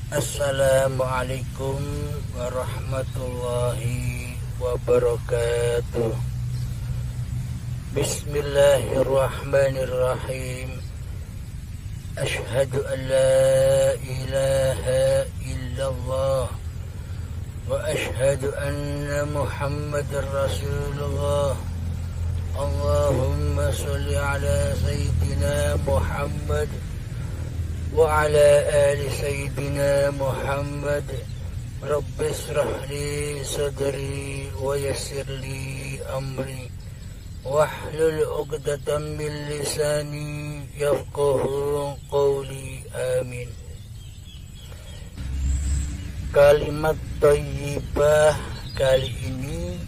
Assalamualaikum warahmatullahi wabarakatuh. Bismillahirrahmanirrahim. Ashhadu an la ilaha illallah wa ashhadu anna Muhammadar Rasulullah. Allahumma sholli ala sayyidina Muhammad wa ala ali sayyidina Muhammad. Rabbi israh li sadri wa yassir li amri wahlul 'uqdatam min lisani yafqahu qawli. Amin. Kalimat thayyibah kali ini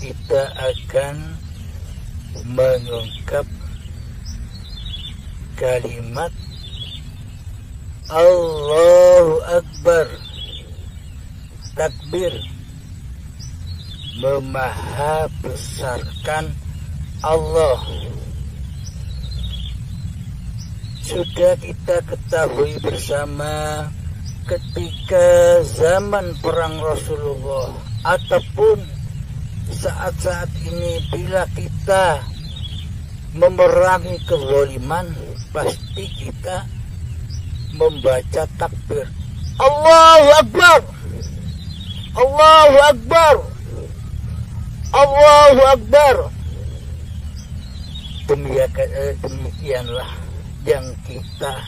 kita akan mengungkap kalimat Allahu Akbar, takbir, memahabesarkan Allah. Sudah kita ketahui bersama ketika zaman perang Rasulullah ataupun saat-saat ini, bila kita memerangi kezaliman, pasti kita membaca takbir Allahu Akbar, Allahu Akbar, Allahu Akbar. Demikianlah yang kita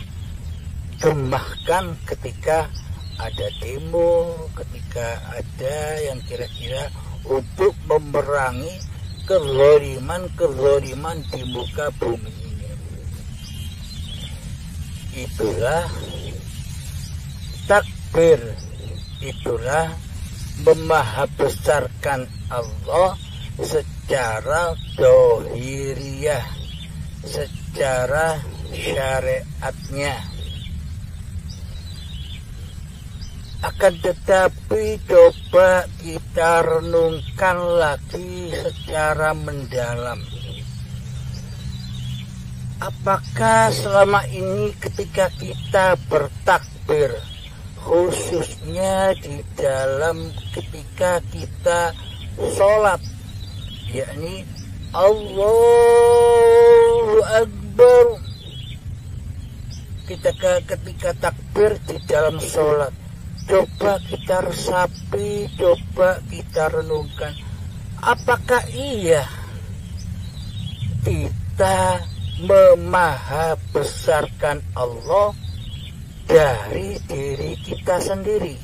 gemahkan ketika ada demo, ketika ada yang kira-kira untuk memerangi kezaliman di muka bumi ini. Itulah takbir, itulah memahabesarkan Allah secara dohiriyah, secara syariatnya. Akan tetapi coba kita renungkan lagi secara mendalam. Apakah selama ini ketika kita bertakbir, khususnya di dalam ketika kita sholat, yakni Allahu Akbar, ketika takbir di dalam sholat, coba kita resapi, coba kita renungkan, apakah iya kita memahabesarkan Allah dari diri kita sendiri?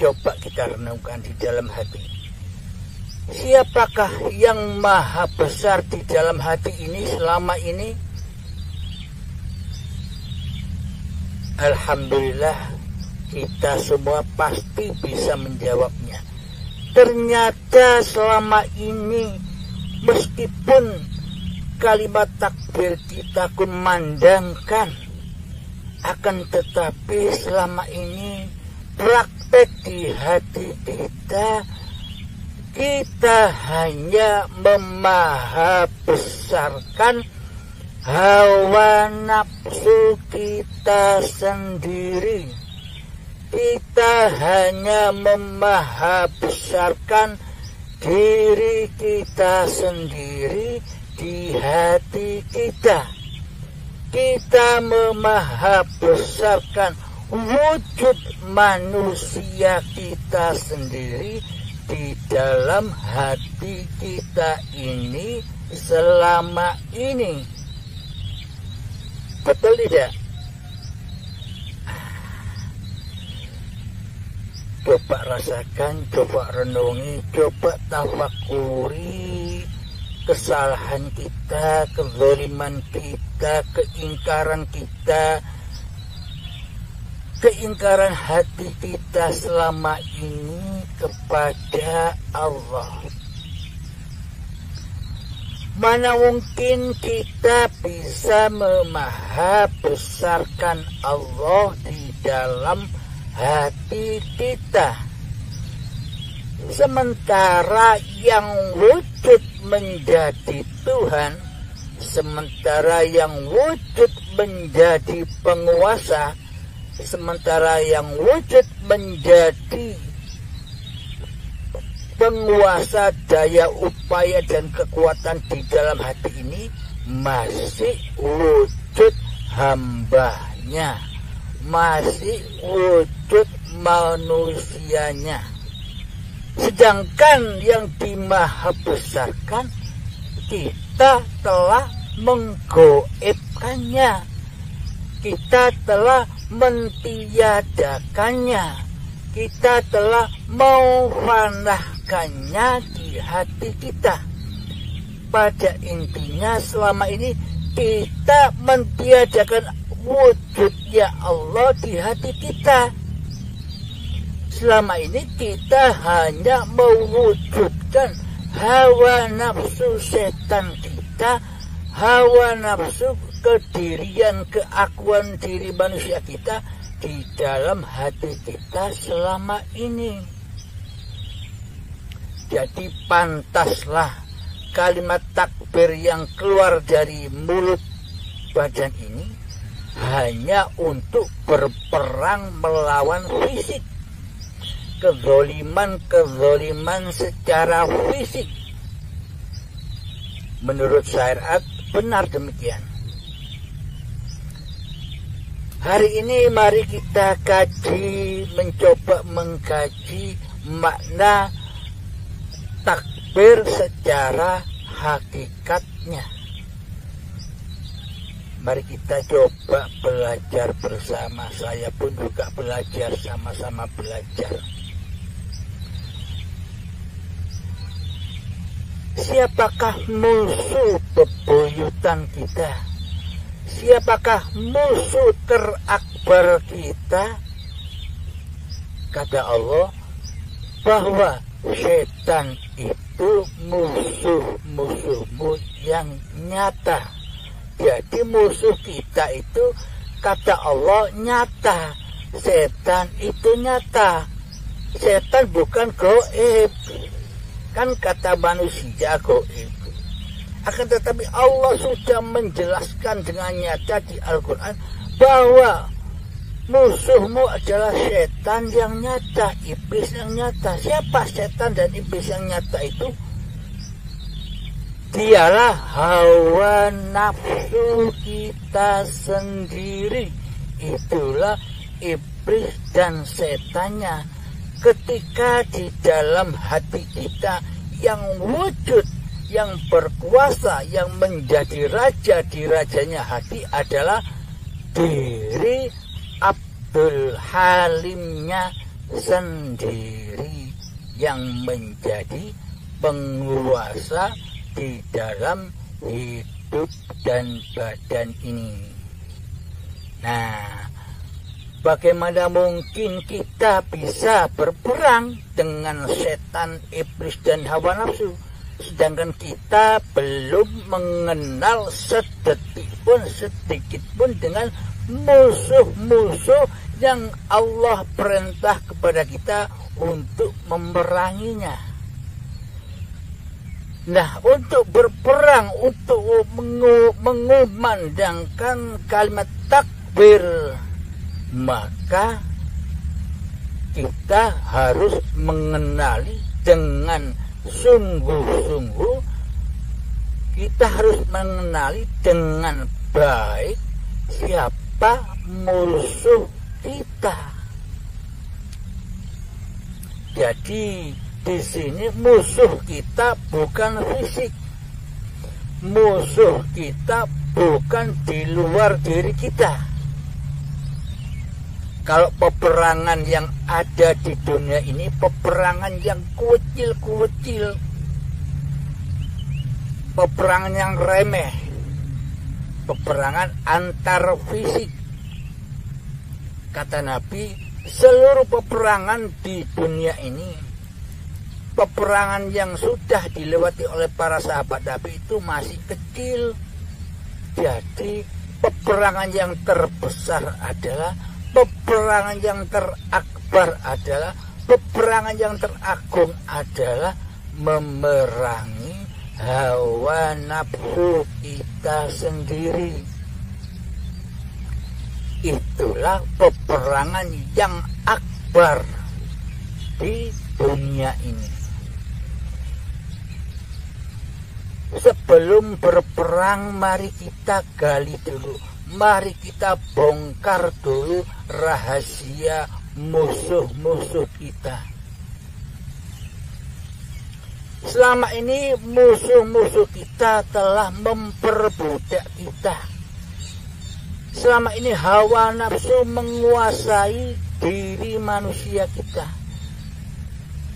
Coba kita renungkan di dalam hati. Siapakah yang maha besar di dalam hati ini selama ini? Alhamdulillah, kita semua pasti bisa menjawabnya. Ternyata selama ini, meskipun kalimat takbir kita kumandangkan, akan tetapi selama ini praktek di hati kita hanya memahabesarkan hawa nafsu kita sendiri. Kita hanya memahabesarkan diri kita sendiri di hati kita. Kita memahabesarkan wujud manusia kita sendiri di dalam hati kita ini selama ini. Betul tidak? Coba rasakan, coba renungi, coba tafakuri kesalahan kita, kezaliman kita, keingkaran kita, keingkaran hati kita selama ini kepada Allah. Mana mungkin kita bisa memahabesarkan Allah di dalam hati kita, sementara yang wujud menjadi Tuhan sementara yang wujud menjadi penguasa, sementara yang wujud menjadi penguasa daya upaya dan kekuatan di dalam hati ini masih wujud hambanya, masih wujud manusianya. Sedangkan yang dimahabesarkan kita telah menggoibkannya, kita telah mentiadakannya, kita telah memfanahkannya di hati kita. Pada intinya selama ini kita mentiadakan wujudnya Allah di hati kita. Selama ini kita hanya mewujudkan hawa nafsu setan kita, hawa nafsu kedirian, keakuan diri manusia kita di dalam hati kita selama ini. Jadi pantaslah kalimat takbir yang keluar dari mulut badan ini hanya untuk berperang melawan fisik, kezoliman secara fisik. Menurut syariat benar demikian. Hari ini mari kita kaji, mencoba mengkaji makna takbir secara hakikatnya. Mari kita coba belajar bersama. Saya pun juga belajar, sama-sama belajar. Siapakah musuh bebuyutan kita? Siapakah musuh terakbar kita? Kata Allah bahwa setan itu musuh-musuhmu yang nyata. Jadi musuh kita itu kata Allah nyata. Setan itu nyata. Setan bukan goib. Kan kata manusia goib. Akan tetapi Allah sudah menjelaskan dengan nyata di Al-Quran bahwa musuhmu adalah setan yang nyata, iblis yang nyata. Siapa setan dan iblis yang nyata itu? Dialah hawa nafsu kita sendiri. Itulah iblis dan setannya. Ketika di dalam hati kita yang wujud, yang berkuasa, yang menjadi raja di rajanya hati adalah diri Abdul Halimnya sendiri yang menjadi penguasa di dalam hidup dan badan ini. Nah, bagaimana mungkin kita bisa berperang dengan setan, iblis, dan hawa nafsu, sedangkan kita belum mengenal sedikit pun dengan musuh-musuh yang Allah perintah kepada kita untuk memeranginya. Nah, untuk berperang, untuk mengumandangkan kalimat takbir, maka kita harus mengenali dengan sungguh-sungguh, kita harus mengenali dengan baik siapa musuh kita. Jadi di sini musuh kita bukan fisik, musuh kita bukan di luar diri kita. Kalau peperangan yang ada di dunia ini peperangan yang kucil-kucil, peperangan yang remeh, peperangan antar fisik. Kata Nabi, seluruh peperangan di dunia ini, peperangan yang sudah dilewati oleh para sahabat Nabi itu masih kecil. Jadi peperangan yang terbesar adalah, peperangan yang terakbar adalah, peperangan yang teragung adalah memerangi hawa nafsu kita sendiri. Itulah peperangan yang akbar di dunia ini. Sebelum berperang, mari kita gali dulu, mari kita bongkar dulu rahasia musuh-musuh kita. Selama ini musuh-musuh kita telah memperbudak kita. Selama ini hawa nafsu menguasai diri manusia kita.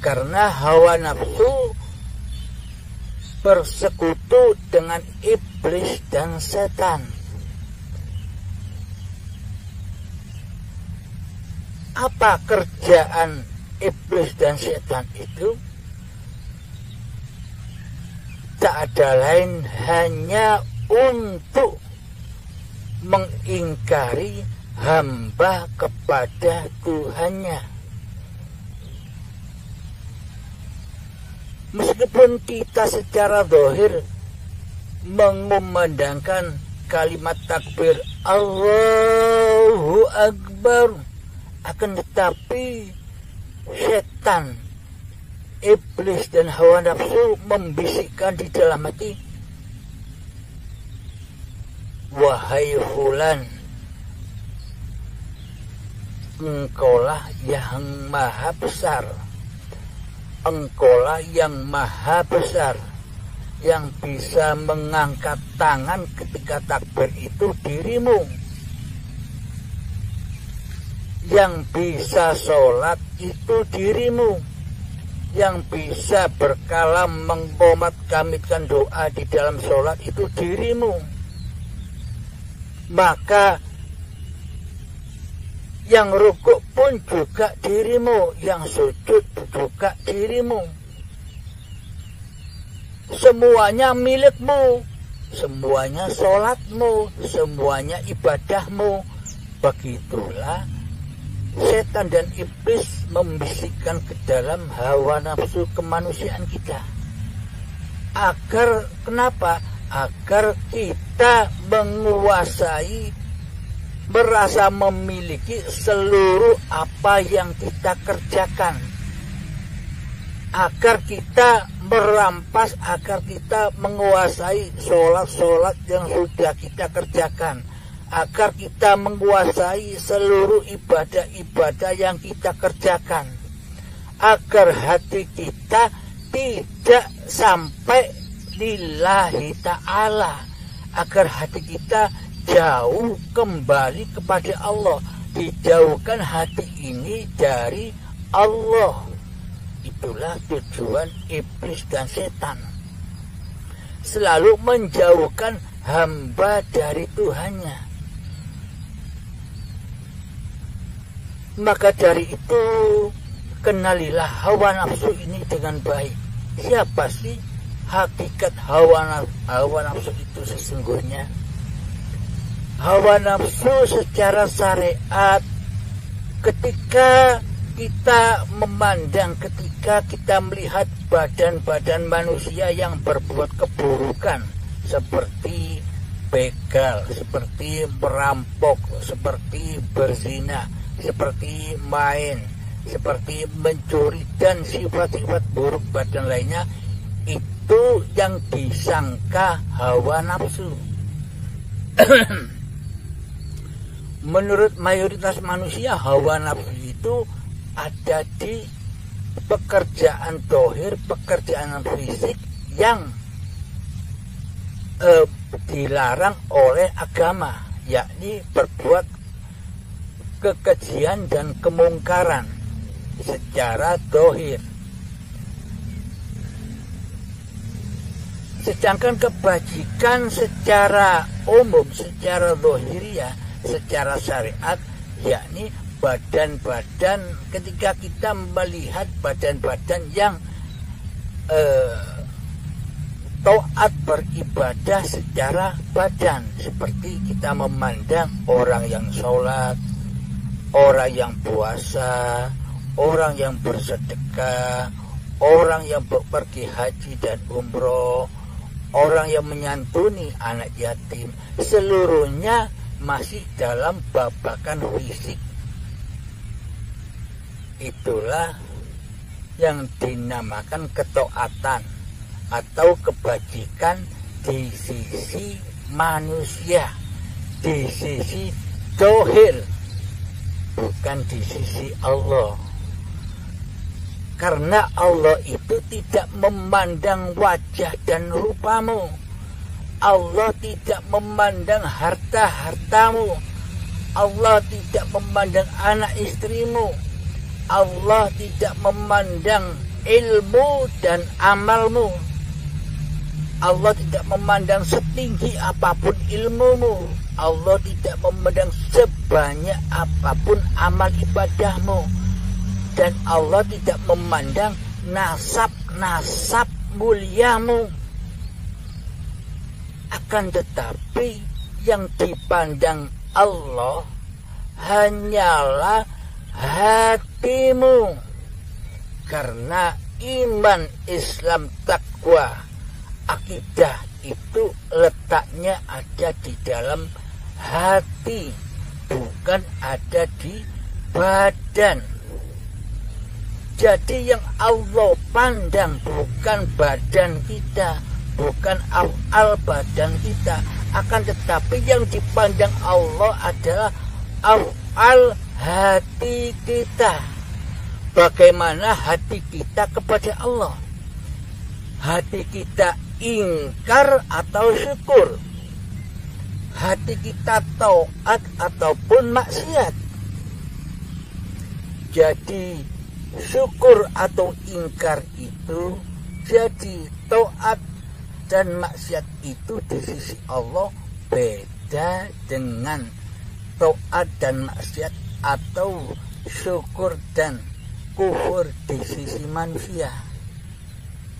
Karena hawa nafsu bersekutu dengan iblis dan setan. Apa kerjaan iblis dan setan itu? Tak ada lain hanya untuk mengingkari hamba kepada Tuhannya. Meskipun kita secara zahir mengumandangkan kalimat takbir Allahu Akbar, akan tetapi setan, iblis dan hawa nafsu membisikkan di dalam hati, wahai fulan, engkaulah yang maha besar. Engkaulah yang maha besar, yang bisa mengangkat tangan ketika takbir itu dirimu, yang bisa sholat itu dirimu, yang bisa berkalam mengkomat-kamitkan doa di dalam sholat itu dirimu. Maka yang rukuk pun juga dirimu, yang sujud juga dirimu. Semuanya milikmu, semuanya sholatmu, semuanya ibadahmu. Begitulah setan dan iblis membisikkan ke dalam hawa nafsu kemanusiaan kita. Agar kenapa? Agar kita menguasai, merasa memiliki seluruh apa yang kita kerjakan, agar kita merampas, agar kita menguasai sholat-sholat yang sudah kita kerjakan, agar kita menguasai seluruh ibadah-ibadah yang kita kerjakan, agar hati kita tidak sampai lillahi ta'ala, agar hati kita jauh kembali kepada Allah, dijauhkan hati ini dari Allah. Itulah tujuan iblis dan setan, selalu menjauhkan hamba dari Tuhannya. Maka dari itu, kenalilah hawa nafsu ini dengan baik. Siapa sih hakikat hawa nafsu itu sesungguhnya? Hawa nafsu secara syariat, ketika kita memandang, ketika kita melihat badan-badan manusia yang berbuat keburukan, seperti begal, seperti merampok, seperti berzina, seperti main, seperti mencuri, dan sifat-sifat buruk badan lainnya, itu yang disangka hawa nafsu. Menurut mayoritas manusia, hawa nafsu itu ada di pekerjaan dohir, pekerjaan fisik yang dilarang oleh agama, yakni berbuat kekejian dan kemungkaran secara dohir. Sedangkan kebajikan secara umum, secara dohiriyah, secara syariat, yakni badan-badan, ketika kita melihat badan-badan yang taat beribadah secara badan, seperti kita memandang orang yang sholat, orang yang puasa, orang yang bersedekah, orang yang pergi haji dan umroh, orang yang menyantuni anak yatim, seluruhnya masih dalam babakan fisik. Itulah yang dinamakan ketaatan atau kebajikan di sisi manusia, di sisi dohir, bukan di sisi Allah. Karena Allah itu tidak memandang wajah dan rupamu. Allah tidak memandang harta-hartamu. Allah tidak memandang anak istrimu. Allah tidak memandang ilmu dan amalmu. Allah tidak memandang setinggi apapun ilmumu. Allah tidak memandang sebanyak apapun amal ibadahmu. Dan Allah tidak memandang nasab-nasab muliamu. Akan tetapi yang dipandang Allah hanyalah hatimu. Karena iman, Islam, takwa, akidah itu letaknya ada di dalam hati, bukan ada di badan. Jadi yang Allah pandang bukan badan kita, bukan af'al badan kita, akan tetapi yang dipandang Allah adalah af'al hati kita. Bagaimana hati kita kepada Allah? Hati kita ingkar atau syukur? Hati kita taat ataupun maksiat? Jadi syukur atau ingkar itu, jadi taat dan maksiat itu di sisi Allah beda dengan taat dan maksiat atau syukur dan kufur di sisi manusia.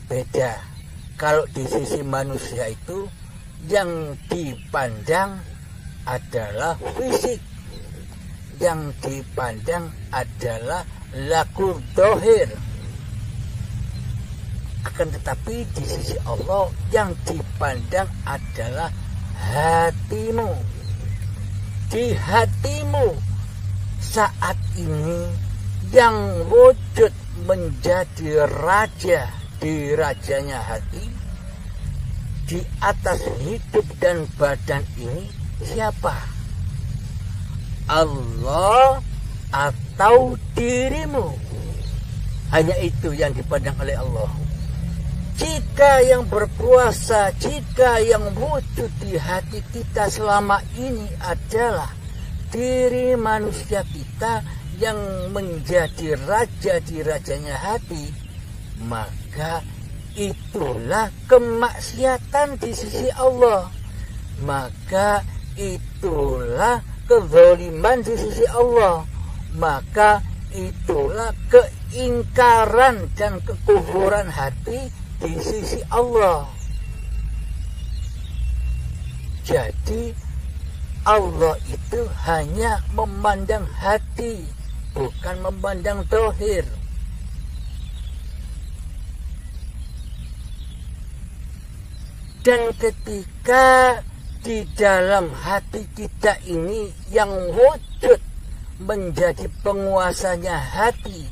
Beda. Kalau di sisi manusia itu yang dipandang adalah fisik, yang dipandang adalah laku dohir. Akan tetapi di sisi Allah yang dipandang adalah hatimu. Di hatimu saat ini yang wujud menjadi raja di rajanya hati, di atas hidup dan badan ini siapa? Allah atau dirimu? Hanya itu yang dipandang oleh Allah. Jika yang berkuasa, jika yang wujud di hati kita selama ini adalah diri manusia kita yang menjadi raja di rajanya hati, maka itulah kemaksiatan di sisi Allah. Maka itulah kezaliman di sisi Allah. Maka itulah keingkaran dan kekufuran hati di sisi Allah. Jadi Allah itu hanya memandang hati, bukan memandang zahir. Dan ketika di dalam hati kita ini yang wujud menjadi penguasanya hati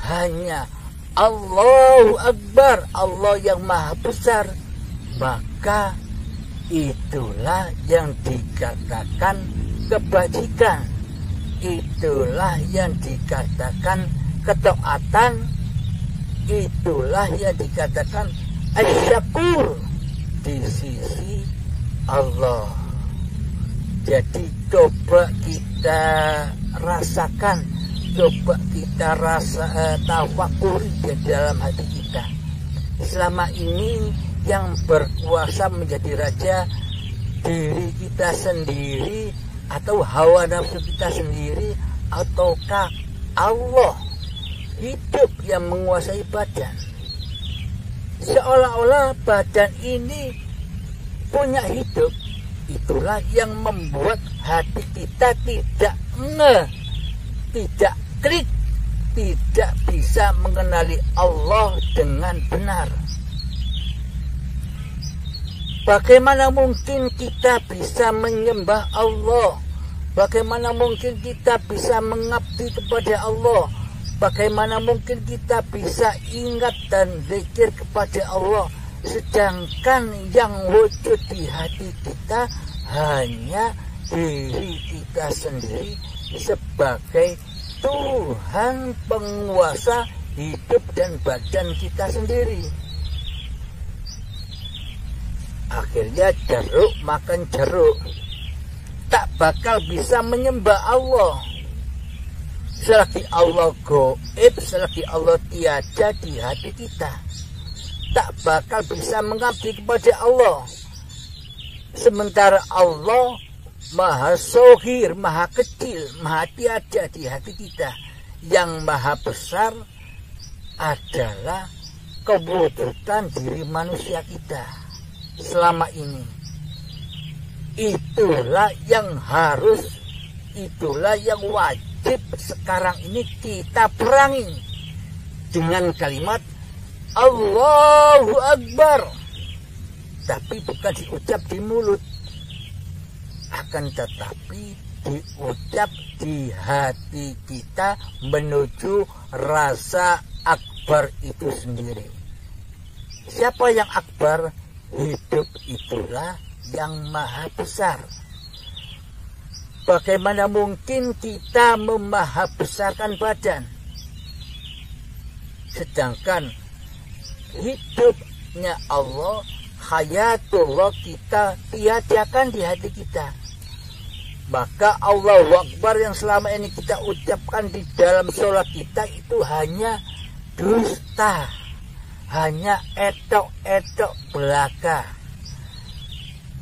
hanya Allahu Akbar, Allah yang maha besar, maka itulah yang dikatakan kebajikan, itulah yang dikatakan ketaatan, itulah yang dikatakan asyakur di sisi Allah. Jadi coba kita rasakan, coba kita tafakuri di dalam hati kita. Selama ini yang berkuasa menjadi raja diri kita sendiri, atau hawa nafsu kita sendiri, ataukah Allah hidup yang menguasai badan? Seolah-olah badan ini punya hidup. Itulah yang membuat hati kita tidak tidak klik, tidak bisa mengenali Allah dengan benar. Bagaimana mungkin kita bisa menyembah Allah? Bagaimana mungkin kita bisa mengabdi kepada Allah? Bagaimana mungkin kita bisa ingat dan zikir kepada Allah? Sedangkan yang wujud di hati kita hanya diri kita sendiri sebagai Tuhan penguasa hidup dan badan kita sendiri. Akhirnya jeruk makan jeruk, tak bakal bisa menyembah Allah. Selagi Allah gaib, selagi Allah tiada di hati kita, tak bakal bisa mengabdi kepada Allah. Sementara Allah maha sohir, maha kecil, maha tiada di hati kita. Yang maha besar adalah kewujudan diri manusia kita selama ini. Itulah yang harus, itulah yang wajib sekarang ini kita perangi dengan kalimat Allahu Akbar. Tapi bukan diucap di mulut, akan tetapi diucap di hati kita menuju rasa akbar itu sendiri. Siapa yang akbar? Hidup itulah yang maha besar. Bagaimana mungkin kita memaha besarkan badan, sedangkan hidupnya Allah, hayatullah kita tiadakan di hati kita. Maka Allahu Akbar yang selama ini kita ucapkan di dalam sholat kita itu hanya dusta, hanya etok-etok belaka,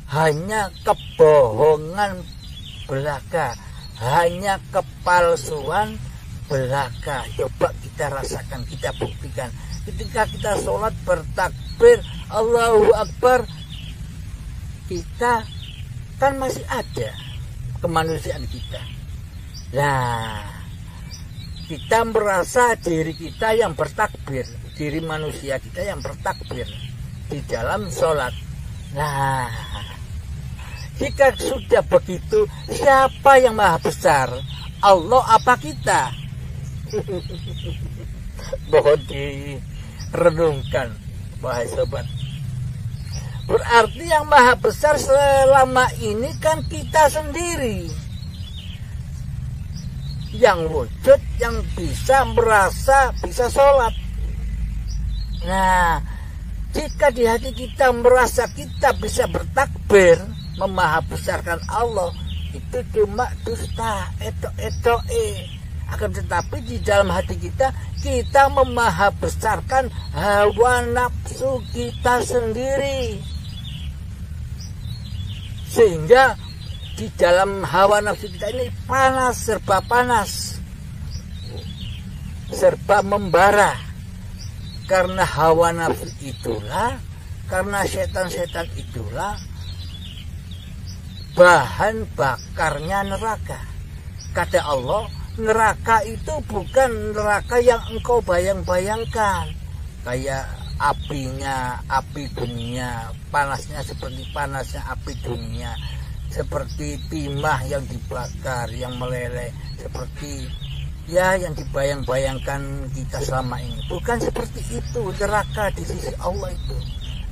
hanya kebohongan belaka, hanya kepalsuan belaka. Coba kita rasakan, kita buktikan. Ketika kita sholat bertakbir Allahu Akbar, kita kan masih ada kemanusiaan kita. Nah, kita merasa diri kita yang bertakbir, diri manusia kita yang bertakbir di dalam sholat. Nah, jika sudah begitu, siapa yang maha besar? Allah apa kita? Mohon direnungkan, wahai sobat. Berarti yang maha besar selama ini kan kita sendiri, yang wujud, yang bisa merasa, bisa sholat. Nah, jika di hati kita merasa kita bisa bertakbir, memaha besarkan Allah, itu cuma dusta, etok-etok. Akan tetapi di dalam hati kita, kita memaha besarkan hawa nafsu kita sendiri. Sehingga di dalam hawa nafsu kita ini panas, serba membara. Karena hawa nafsu itulah, karena setan-setan itulah bahan bakarnya neraka. Kata Allah, neraka itu bukan neraka yang engkau bayang-bayangkan, kayak apinya, api dunia, panasnya seperti panasnya api dunia, seperti timah yang dibakar, yang meleleh, seperti ya yang dibayang-bayangkan kita selama ini. Bukan seperti itu neraka di sisi Allah itu.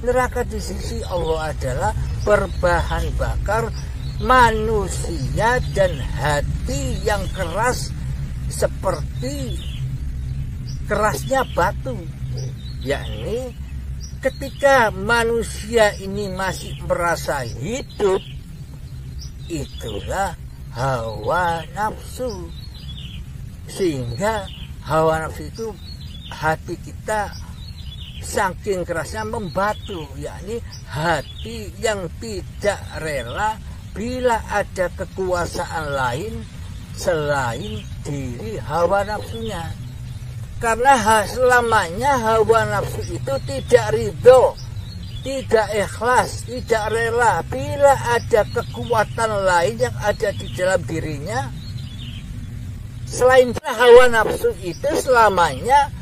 Neraka di sisi Allah adalah berbahan bakar manusia dan hati yang keras seperti kerasnya batu. Yakni ketika manusia ini masih merasa hidup, itulah hawa nafsu. Sehingga hawa nafsu itu hati kita saking kerasnya membatu, yakni hati yang tidak rela bila ada kekuasaan lain selain diri hawa nafsunya. Karena selamanya hawa nafsu itu tidak ridho, tidak ikhlas, tidak rela bila ada kekuatan lain yang ada di dalam dirinya. Selain hawa nafsu itu selamanya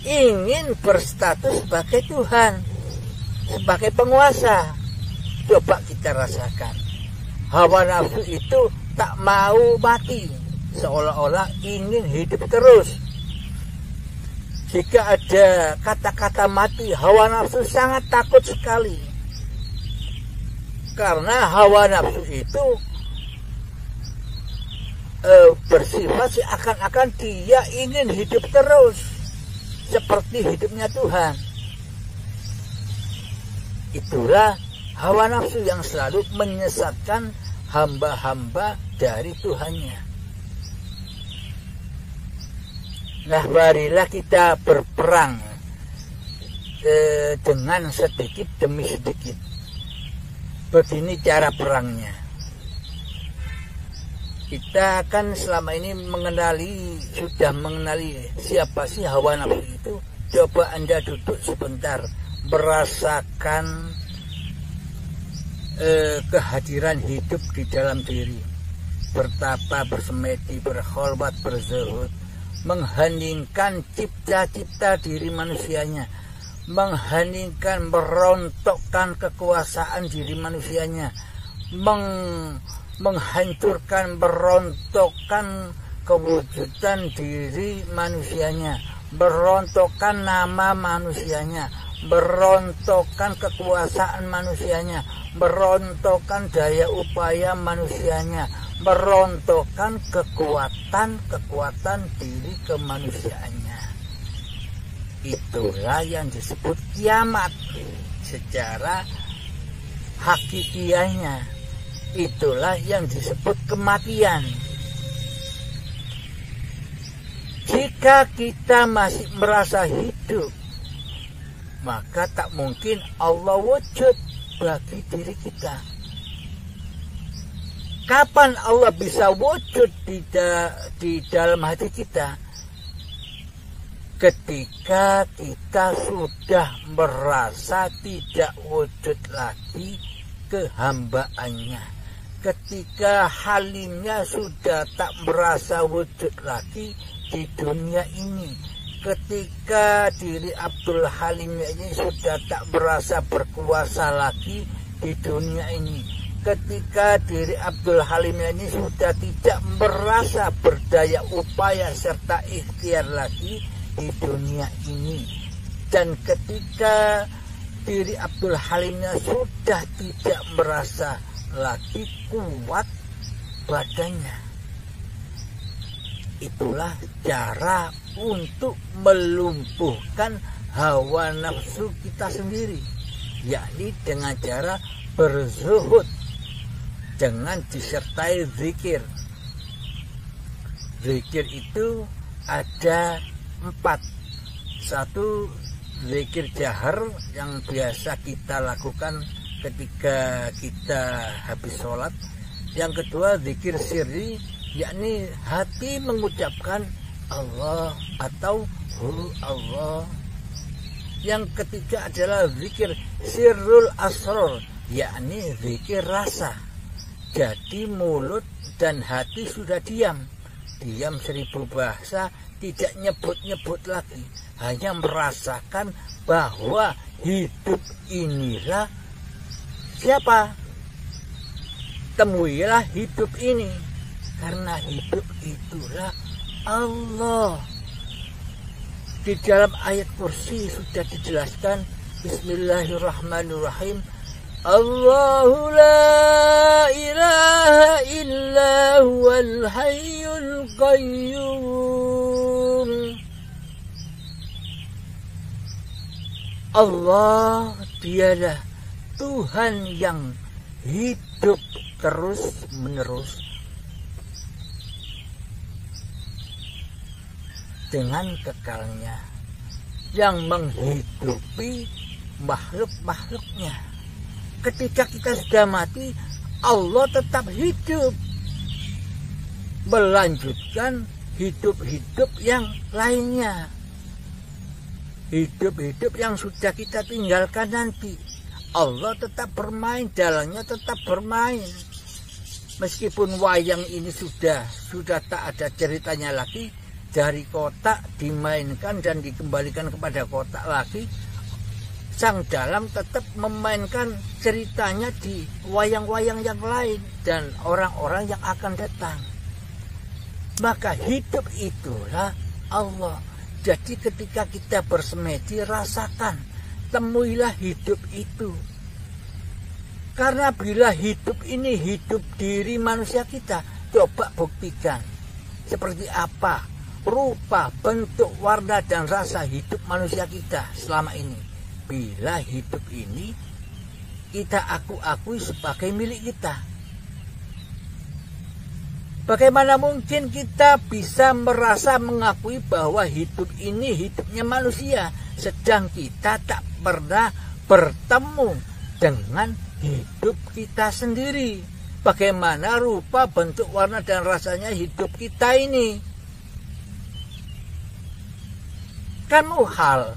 ingin berstatus sebagai Tuhan, sebagai penguasa. Coba kita rasakan. Hawa nafsu itu tak mau mati, seolah-olah ingin hidup terus. Jika ada kata-kata mati, hawa nafsu sangat takut sekali. Karena hawa nafsu itu bersifat seakan-akan dia ingin hidup terus, seperti hidupnya Tuhan. Itulah hawa nafsu yang selalu menyesatkan hamba-hamba dari Tuhannya. Nah, marilah kita berperang dengan sedikit demi sedikit. Begini cara perangnya. Kita kan selama ini sudah mengenali siapa sih hawa nafsu itu. Coba Anda duduk sebentar, merasakan kehadiran hidup di dalam diri. Bertapa, bersemedi, berkholwat, berzuhud, mengheningkan cipta-cipta diri manusianya, mengheningkan, merontokkan kekuasaan diri manusianya, menghancurkan, merontokkan kewujudan diri manusianya, merontokkan nama manusianya, merontokkan kekuasaan manusianya, merontokkan daya upaya manusianya, merontokkan kekuatan diri kemanusiaannya. Itulah yang disebut kiamat secara hakikiahnya. Itulah yang disebut kematian. Jika kita masih merasa hidup, maka tak mungkin Allah wujud bagi diri kita. Kapan Allah bisa wujud di dalam hati kita? Ketika kita sudah merasa tidak wujud lagi kehambaannya. Ketika halimnya sudah tak merasa wujud lagi di dunia ini. Ketika diri Abdul Halim ini sudah tak merasa berkuasa lagi di dunia ini. Ketika diri Abdul Halim ini sudah tidak merasa berdaya upaya serta ikhtiar lagi di dunia ini. Dan ketika diri Abdul Halimnya sudah tidak merasa lagi kuat badannya. Itulah cara untuk melumpuhkan hawa nafsu kita sendiri, yakni dengan cara berzuhud dengan disertai zikir. Zikir itu ada 4. Satu, zikir jahar yang biasa kita lakukan ketika kita habis sholat. Yang kedua, zikir sirri, yakni hati mengucapkan Allah atau Hu Allah. Yang ketiga adalah zikir sirrul asror, yakni zikir rasa. Jadi mulut dan hati sudah diam 1000 bahasa, tidak nyebut-nyebut lagi, hanya merasakan bahwa hidup inilah siapa. Temuilah hidup ini, karena hidup itulah Allah. Di dalam ayat kursi sudah dijelaskan, Bismillahirrahmanirrahim, Allahu la ilaha illa huwal hayyul qayyum. Allah dialah Tuhan yang hidup terus menerus dengan kekalnya, yang menghidupi makhluk-makhluknya. Ketika kita sudah mati, Allah tetap hidup, melanjutkan hidup-hidup yang lainnya, hidup-hidup yang sudah kita tinggalkan nanti. Allah tetap bermain, jalannya tetap bermain. Meskipun wayang ini sudah tak ada ceritanya lagi, dari kotak dimainkan dan dikembalikan kepada kotak lagi, sang dalang tetap memainkan ceritanya di wayang-wayang yang lain dan orang-orang yang akan datang. Maka hidup itulah Allah. Jadi ketika kita bersemedi, rasakan, temuilah hidup itu. Karena bila hidup ini hidup diri manusia kita, coba buktikan seperti apa rupa, bentuk, warna, dan rasa hidup manusia kita selama ini. Bila hidup ini kita akui sebagai milik kita. Bagaimana mungkin kita bisa merasa mengakui bahwa hidup ini hidupnya manusia, sedang kita tak pernah bertemu dengan hidup kita sendiri. Bagaimana rupa, bentuk, warna, dan rasanya hidup kita ini? Kan muhal.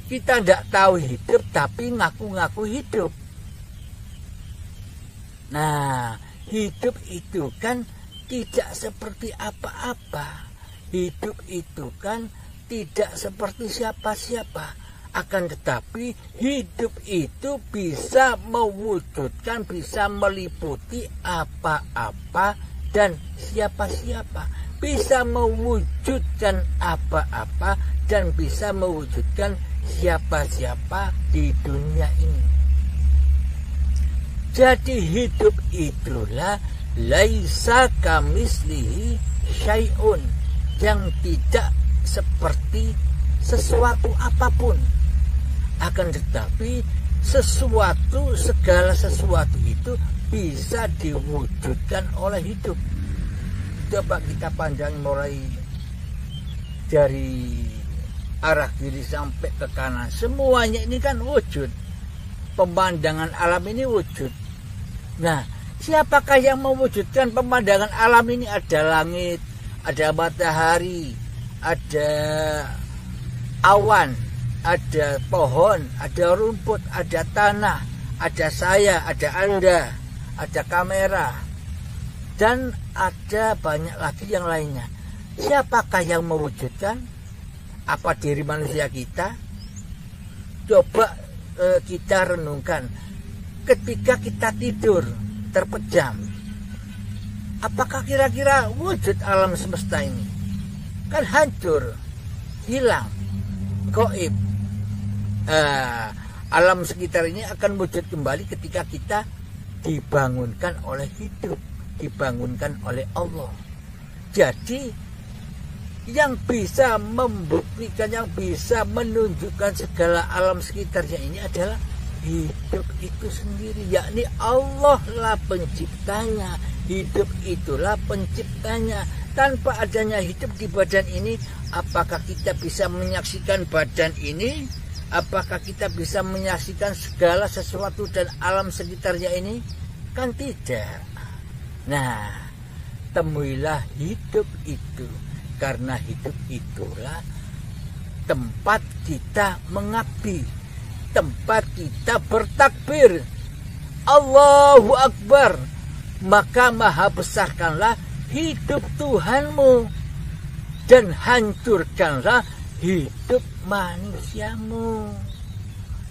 Kita tidak tahu hidup tapi ngaku-ngaku hidup. Nah, hidup itu kan tidak seperti apa-apa. Hidup itu kan tidak seperti siapa-siapa. Akan tetapi hidup itu bisa mewujudkan, bisa meliputi apa-apa dan siapa-siapa. Bisa mewujudkan apa-apa dan bisa mewujudkan siapa-siapa di dunia ini. Jadi hidup itulah laisa kamislihi syai'un, yang tidak seperti sesuatu apapun. Akan tetapi sesuatu, segala sesuatu itu bisa diwujudkan oleh hidup. Coba kita panjang mulai dari arah kiri sampai ke kanan, semuanya ini kan wujud. Pemandangan alam ini wujud. Nah, siapakah yang mewujudkan pemandangan alam ini? Ada langit, ada matahari, ada awan, ada pohon, ada rumput, ada tanah, ada saya, ada Anda, ada kamera, dan ada banyak lagi yang lainnya. Siapakah yang mewujudkan? Apa diri manusia kita? Coba kita renungkan. Ketika kita tidur terpejam, apakah kira-kira wujud alam semesta ini? Kan hancur, hilang, gaib. Alam sekitar ini akan wujud kembali ketika kita dibangunkan oleh hidup, dibangunkan oleh Allah. Jadi yang bisa membuktikan, yang bisa menunjukkan segala alam sekitarnya ini adalah hidup itu sendiri, yakni Allah lah penciptanya. Hidup itulah penciptanya. Tanpa adanya hidup di badan ini, apakah kita bisa menyaksikan badan ini? Apakah kita bisa menyaksikan segala sesuatu dan alam sekitarnya ini? Kan tidak. Nah, temuilah hidup itu. Karena hidup itulah tempat kita mengabdi, tempat kita bertakbir, Allahu Akbar. Maka maha besarkanlah hidup Tuhanmu dan hancurkanlah hidup manusiamu.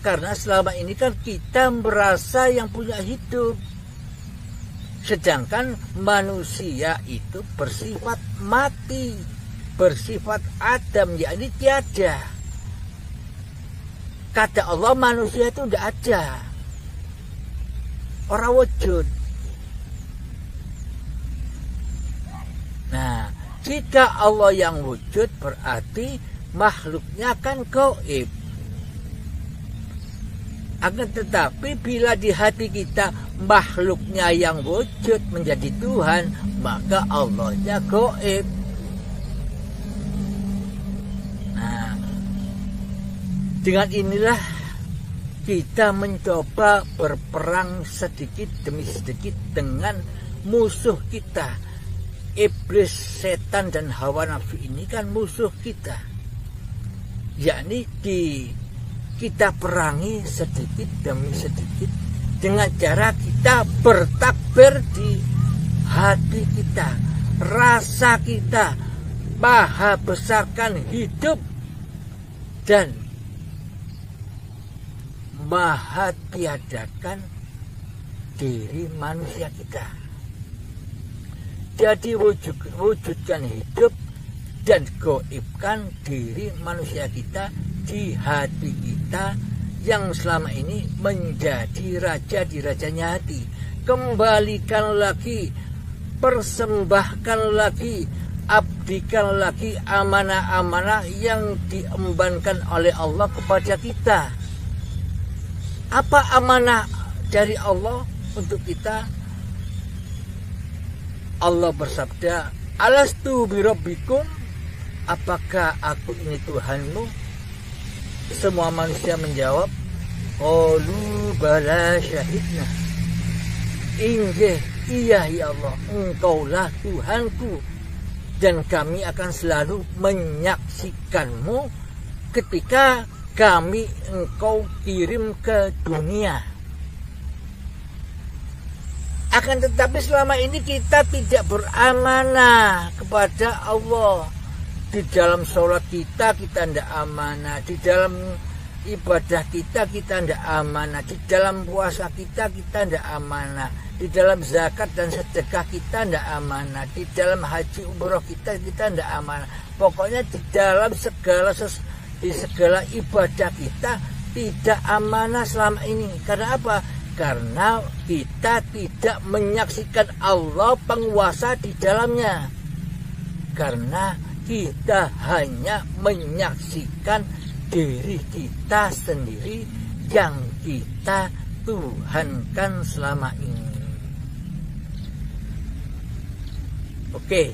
Karena selama ini kan kita merasa yang punya hidup, sedangkan manusia itu bersifat mati, bersifat adam, yakni tiada. Kata Allah, manusia itu tidak ada, orang wujud. Nah, jika Allah yang wujud berarti makhluknya kan gaib. Akan tetapi bila di hati kita makhluknya yang wujud menjadi Tuhan, maka Allahnya gaib. Nah, dengan inilah kita mencoba berperang sedikit demi sedikit dengan musuh kita. Iblis, setan, dan hawa nafsu ini kan musuh kita. Yakni kita perangi sedikit demi sedikit dengan cara kita bertakbir di hati kita, rasa kita, maha besarkan hidup dan maha tiadakan diri manusia kita. Jadi wujudkan hidup dan gaibkan diri manusia kita di hati kita yang selama ini menjadi raja di rajanya hati. Kembalikan lagi, persembahkan lagi, abdikan lagi amanah-amanah yang diembankan oleh Allah kepada kita. Apa amanah dari Allah untuk kita? Allah bersabda, "Alastu birabbikum?" Apakah aku ini Tuhanmu? Semua manusia menjawab, "Qalu bala syahidna." Inggih, iya ya Allah, Engkaulah Tuhanku, dan kami akan selalu menyaksikanmu ketika kami Engkau kirim ke dunia. Akan tetapi selama ini kita tidak beramanah kepada Allah. Di dalam sholat kita tidak amanah, di dalam ibadah kita tidak amanah, di dalam puasa kita tidak amanah, di dalam zakat dan sedekah kita tidak amanah, di dalam haji umroh kita tidak amanah. Pokoknya di dalam segala ibadah kita tidak amanah selama ini. Karena apa? Karena kita tidak menyaksikan Allah penguasa di dalamnya. Karena kita hanya menyaksikan diri kita sendiri yang kita tuhankan selama ini. Oke,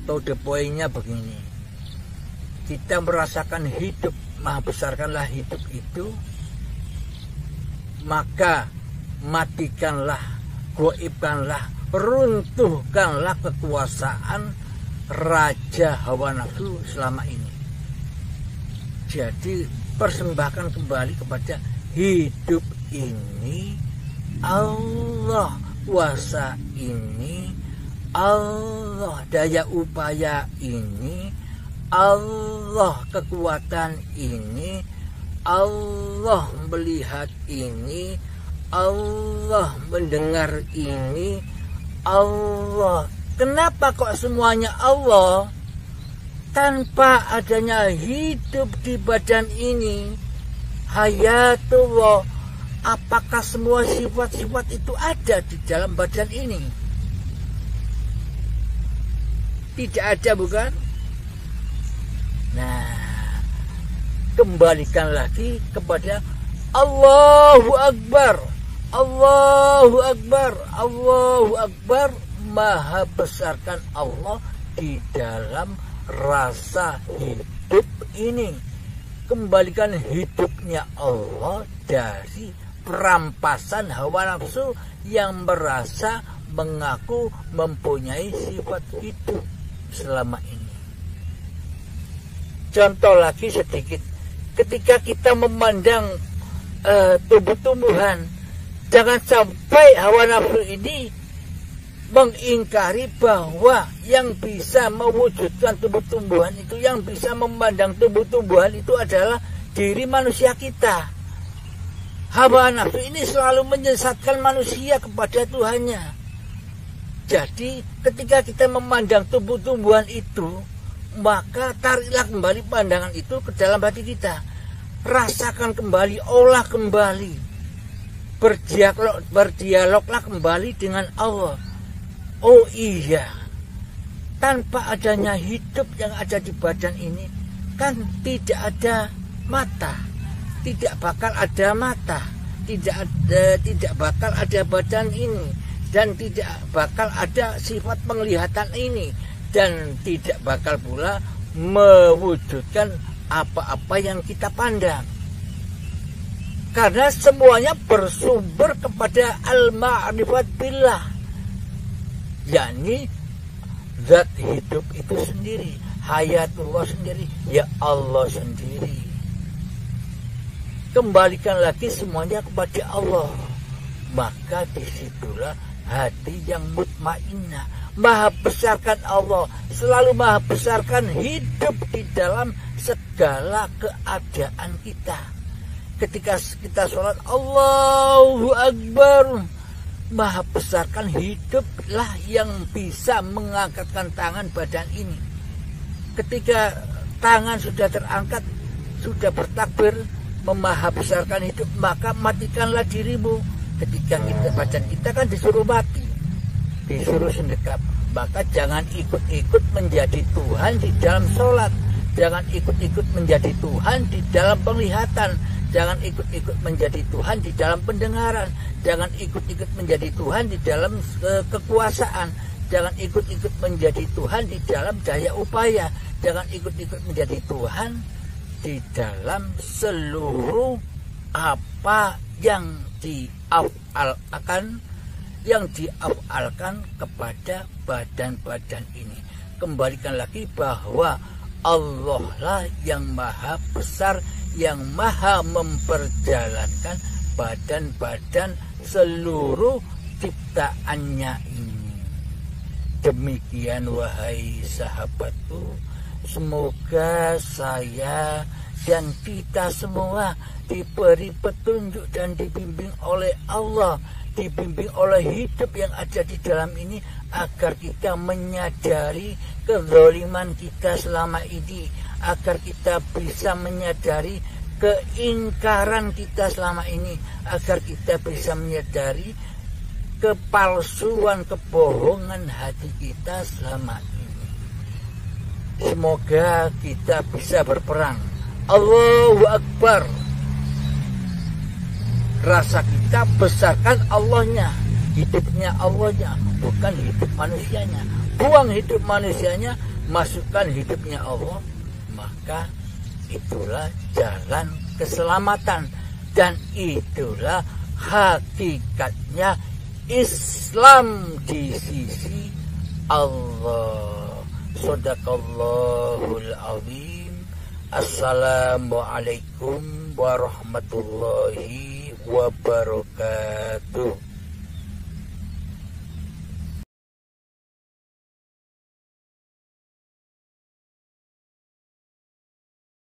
to the point-nya begini. Kita merasakan hidup, maha besarkanlah hidup itu, maka matikanlah, goibkanlah, runtuhkanlah kekuasaan raja hawa nafsu selama ini. Jadi persembahkan kembali kepada hidup ini Allah, kuasa ini Allah, daya upaya ini Allah, kekuatan ini Allah, melihat ini Allah, mendengar ini Allah. Kenapa kok semuanya Allah? Tanpa adanya hidup di badan ini, hayatullah, apakah semua sifat-sifat itu ada di dalam badan ini? Tidak ada, bukan? Nah, kembalikan lagi kepada Allahu Akbar, Allahu Akbar, Allahu Akbar. Maha besarkan Allah di dalam rasa hidup ini. Kembalikan hidupnya Allah dari perampasan hawa nafsu yang merasa mengaku mempunyai sifat hidup selama ini. Contoh lagi sedikit, ketika kita memandang tumbuh-tumbuhan, jangan sampai hawa nafsu ini mengingkari bahwa yang bisa mewujudkan tumbuh-tumbuhan itu, yang bisa memandang tumbuh-tumbuhan itu adalah diri manusia kita. Hawa nafsu ini selalu menyesatkan manusia kepada Tuhannya. Jadi ketika kita memandang tumbuh-tumbuhan itu, maka tariklah kembali pandangan itu ke dalam hati kita. Rasakan kembali, olah kembali, berdialoglah kembali dengan Allah. Oh iya, tanpa adanya hidup yang ada di badan ini, kan tidak ada mata, tidak bakal ada mata, tidak bakal ada badan ini, dan tidak bakal ada sifat penglihatan ini, dan tidak bakal pula mewujudkan apa-apa yang kita pandang. Karena semuanya bersumber kepada al-ma'rifat billah, yakni zat hidup itu sendiri, hayatullah sendiri, ya Allah sendiri. Kembalikan lagi semuanya kepada Allah, maka disitulah hati yang mutmainnah. Maha besarkan Allah, selalu maha besarkan hidup di dalam segala keadaan kita. ketika kita sholat Allahu Akbar, maha besar kan hiduplah yang bisa mengangkatkan tangan badan ini. Ketika tangan sudah terangkat, sudah bertakbir, memaha besarkan hidup, maka matikanlah dirimu. Ketika kita badan kita kan disuruh mati, disuruh sedekap, maka jangan ikut-ikut menjadi Tuhan di dalam sholat, jangan ikut-ikut menjadi Tuhan di dalam penglihatan, jangan ikut-ikut menjadi Tuhan di dalam pendengaran, jangan ikut-ikut menjadi Tuhan di dalam kekuasaan, jangan ikut-ikut menjadi Tuhan di dalam daya upaya, jangan ikut-ikut menjadi Tuhan di dalam seluruh apa yang diafalkan kepada badan-badan ini. Kembalikan lagi bahwa Allah lah yang maha besar, yang maha memperjalankan badan-badan seluruh ciptaannya ini. Demikian wahai sahabatku, semoga saya dan kita semua diberi petunjuk dan dibimbing oleh Allah, dibimbing oleh hidup yang ada di dalam ini, agar kita menyadari kezaliman kita selama ini, agar kita bisa menyadari keingkaran kita selama ini, agar kita bisa menyadari kepalsuan, kebohongan hati kita selama ini. Semoga kita bisa berperang. Allahu Akbar. Rasa kita besarkan Allahnya, hidupnya Allahnya, bukan hidup manusianya. Buang hidup manusianya, masukkan hidupnya Allah, maka itulah jalan keselamatan, dan itulah hakikatnya Islam di sisi Allah. Shadaqallahul azim. Assalamualaikum warahmatullahi wabarakatuh.